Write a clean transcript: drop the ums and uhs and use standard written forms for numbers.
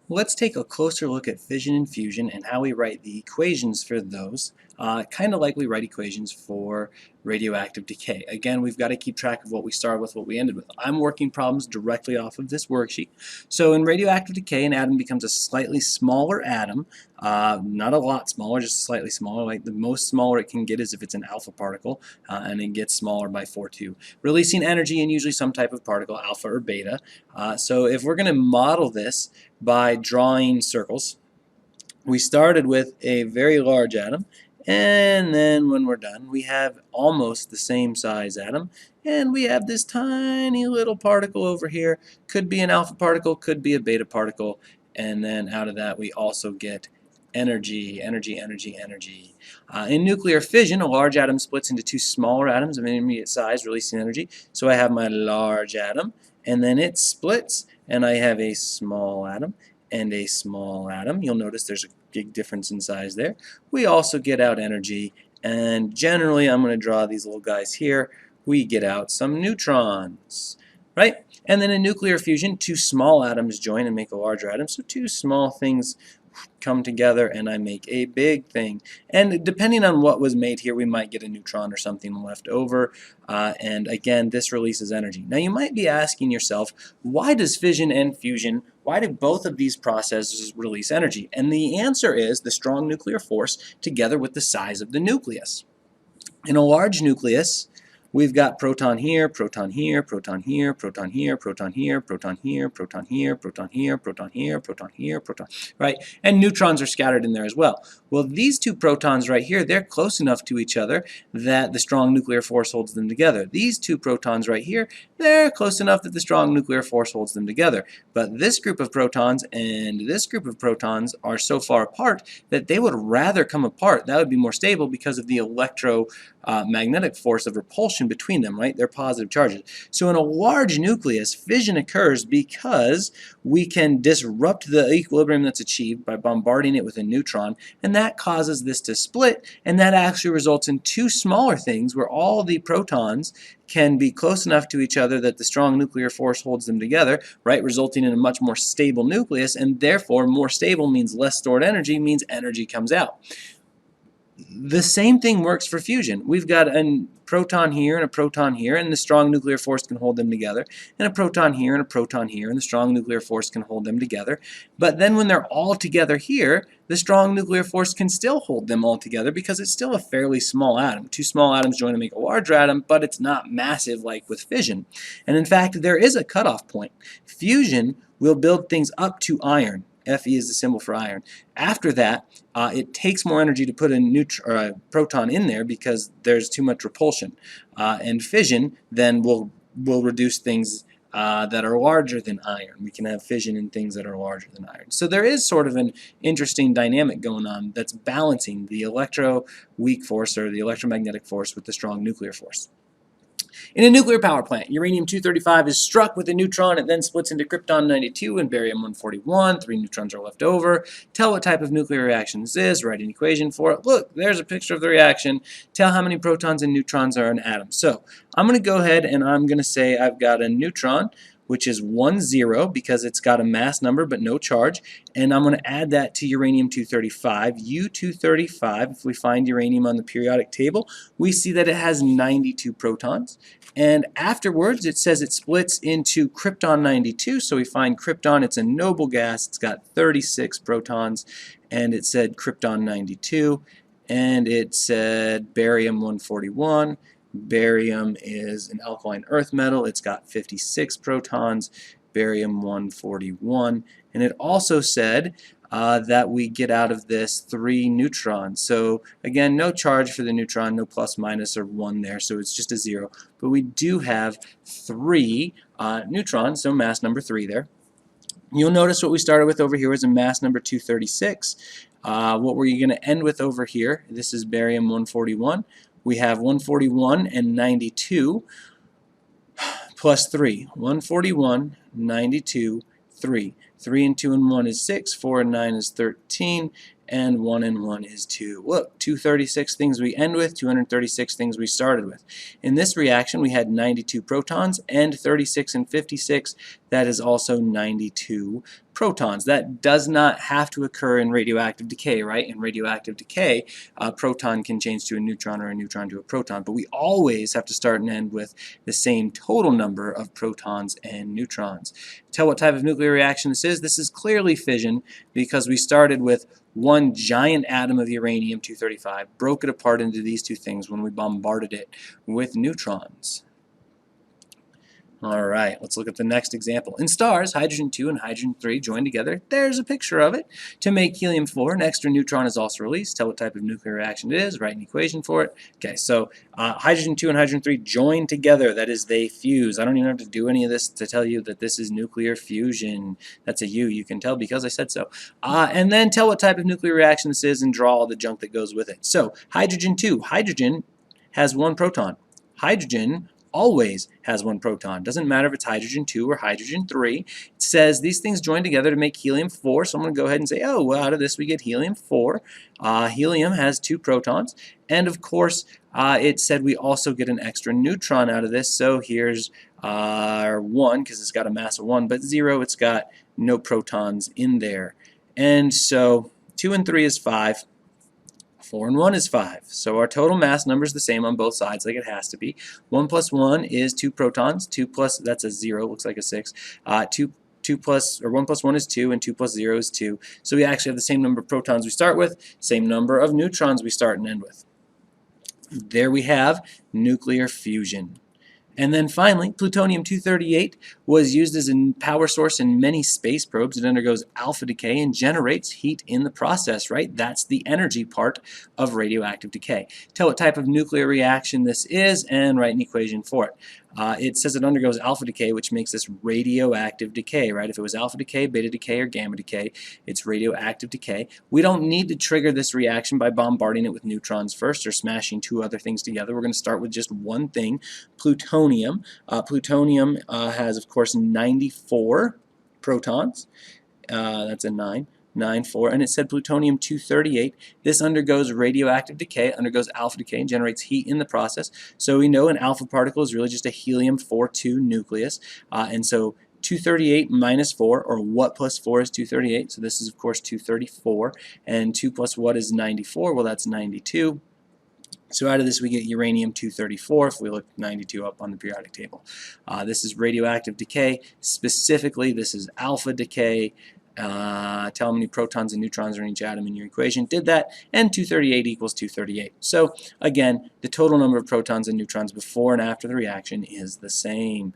Let's take a closer look at fission and fusion and how we write the equations for those, kind of like we write equations for radioactive decay. Again, we've got to keep track of what we started with, what we ended with. I'm working problems directly off of this worksheet. So in radioactive decay, an atom becomes a slightly smaller atom, not a lot smaller, just slightly smaller. Like the most smaller it can get is if it's an alpha particle, and it gets smaller by 4-2, releasing energy in usually some type of particle, alpha or beta. So if we're going to model this by drawing circles, we started with a very large atom, and then when we're done we have almost the same size atom, and we have this tiny little particle over here. Could be an alpha particle, could be a beta particle, and then out of that we also get energy, energy, energy, energy. In nuclear fission, a large atom splits into two smaller atoms of intermediate size, releasing energy. So I have my large atom, and then it splits, and I have a small atom and a small atom. You'll notice there's a big difference in size there. We also get out energy, and generally I'm going to draw these little guys here. We get out some neutrons, right? And then in nuclear fusion, two small atoms join and make a larger atom. So two small things come together and I make a big thing. And depending on what was made here, we might get a neutron or something left over. And again, this releases energy. Now you might be asking yourself, why does fission and fusion, why do both of these processes release energy? And the answer is the strong nuclear force together with the size of the nucleus. In a large nucleus, we've got proton here, proton here, proton here, proton here, proton here, proton here, proton here, proton here, proton here, proton here, proton, right? And neutrons are scattered in there as well. Well, these two protons right here, they're close enough to each other that the strong nuclear force holds them together. These two protons right here, they're close enough that the strong nuclear force holds them together. But this group of protons and this group of protons are so far apart that they would rather come apart. That would be more stable because of the electromagnetic force of repulsion between them, right? They're positive charges. So in a large nucleus, fission occurs because we can disrupt the equilibrium that's achieved by bombarding it with a neutron, and that causes this to split, and that actually results in two smaller things where all the protons can be close enough to each other that the strong nuclear force holds them together, right, resulting in a much more stable nucleus, and therefore more stable means less stored energy, means energy comes out. The same thing works for fusion. We've got a proton here and a proton here, and the strong nuclear force can hold them together, and a proton here and a proton here, and the strong nuclear force can hold them together. But then when they're all together here, the strong nuclear force can still hold them all together because it's still a fairly small atom. Two small atoms join to make a larger atom, but it's not massive like with fission. And in fact, there is a cutoff point. Fusion will build things up to iron. Fe is the symbol for iron. After that, it takes more energy to put a proton in there because there's too much repulsion. And fission then will reduce things that are larger than iron. We can have fission in things that are larger than iron. So there is sort of an interesting dynamic going on that's balancing the electroweak force or the electromagnetic force with the strong nuclear force. In a nuclear power plant, uranium-235 is struck with a neutron. It then splits into krypton-92 and barium-141. 3 neutrons are left over. Tell what type of nuclear reaction this is. Write an equation for it. Look, there's a picture of the reaction. Tell how many protons and neutrons are in an atom. So I'm going to go ahead and I'm going to say I've got a neutron, which is 1, 0, because it's got a mass number but no charge. And I'm going to add that to uranium-235. U-235, if we find uranium on the periodic table, we see that it has 92 protons. And afterwards, it says it splits into krypton-92. So we find krypton, it's a noble gas. It's got 36 protons. And it said krypton-92. And it said barium-141. Barium is an alkaline earth metal. It's got 56 protons, barium-141. And it also said that we get out of this 3 neutrons. So again, no charge for the neutron, no plus, minus, or 1 there, so it's just a 0. But we do have 3 neutrons, so mass number 3 there. You'll notice what we started with over here was a mass number 236. What we're going to end with over here, this is barium-141. We have 141 and 92 plus 3. 141, 92, 3. 3 and 2 and 1 is 6, 4 and 9 is 13, and 1 and 1 is 2. Look, 236 things we end with, 236 things we started with. In this reaction, we had 92 protons and 36 and 56. that is also 92 protons. That does not have to occur in radioactive decay, right? In radioactive decay, a proton can change to a neutron or a neutron to a proton, but we always have to start and end with the same total number of protons and neutrons. Tell what type of nuclear reaction this is. This is clearly fission because we started with one giant atom of uranium-235, broke it apart into these two things when we bombarded it with neutrons. All right, let's look at the next example. In stars, hydrogen-2 and hydrogen-3 join together. There's a picture of it. To make helium-4, an extra neutron is also released. Tell what type of nuclear reaction it is. Write an equation for it. Okay, so hydrogen-2 and hydrogen-3 join together. That is, they fuse. I don't even have to do any of this to tell you that this is nuclear fusion. That's a U. You can tell because I said so. And then tell what type of nuclear reaction this is and draw all the junk that goes with it. So hydrogen-2. Hydrogen has one proton. Hydrogen always has one proton. Doesn't matter if it's hydrogen-2 or hydrogen-3. It says these things join together to make helium-4. So I'm going to go ahead and say, oh, well, out of this we get helium-4. Helium has 2 protons. And of course, it said we also get an extra neutron out of this. So here's 1 because it's got a mass of 1, but 0, it's got no protons in there. And so 2 and 3 is 5. 4 and 1 is 5. So our total mass number is the same on both sides, like it has to be. 1 plus 1 is 2 protons. 2 plus, that's a 0, looks like a 6. 1 plus 1 is 2, and 2 plus 0 is 2. So we actually have the same number of protons we start with, same number of neutrons we start and end with. There we have nuclear fusion. And then finally, plutonium-238 was used as a power source in many space probes. It undergoes alpha decay and generates heat in the process, right? That's the energy part of radioactive decay. Tell what type of nuclear reaction this is and write an equation for it. It says it undergoes alpha decay, which makes this radioactive decay, right? If it was alpha decay, beta decay, or gamma decay, it's radioactive decay. We don't need to trigger this reaction by bombarding it with neutrons first or smashing 2 other things together. We're going to start with just one thing, plutonium. Plutonium has, of course, 94 protons. That's a 9. 9, 4, and it said plutonium-238. This undergoes radioactive decay, undergoes alpha decay, and generates heat in the process. So we know an alpha particle is really just a helium-4 nucleus, and so 238 minus 4, or what plus 4 is 238? So this is, of course, 234, and 2 plus what is 94? Well, that's 92. So out of this we get uranium-234 if we look 92 up on the periodic table. This is radioactive decay. Specifically, this is alpha decay. Tell how many protons and neutrons are in each atom in your equation. Did that, and 238 equals 238. So again, the total number of protons and neutrons before and after the reaction is the same.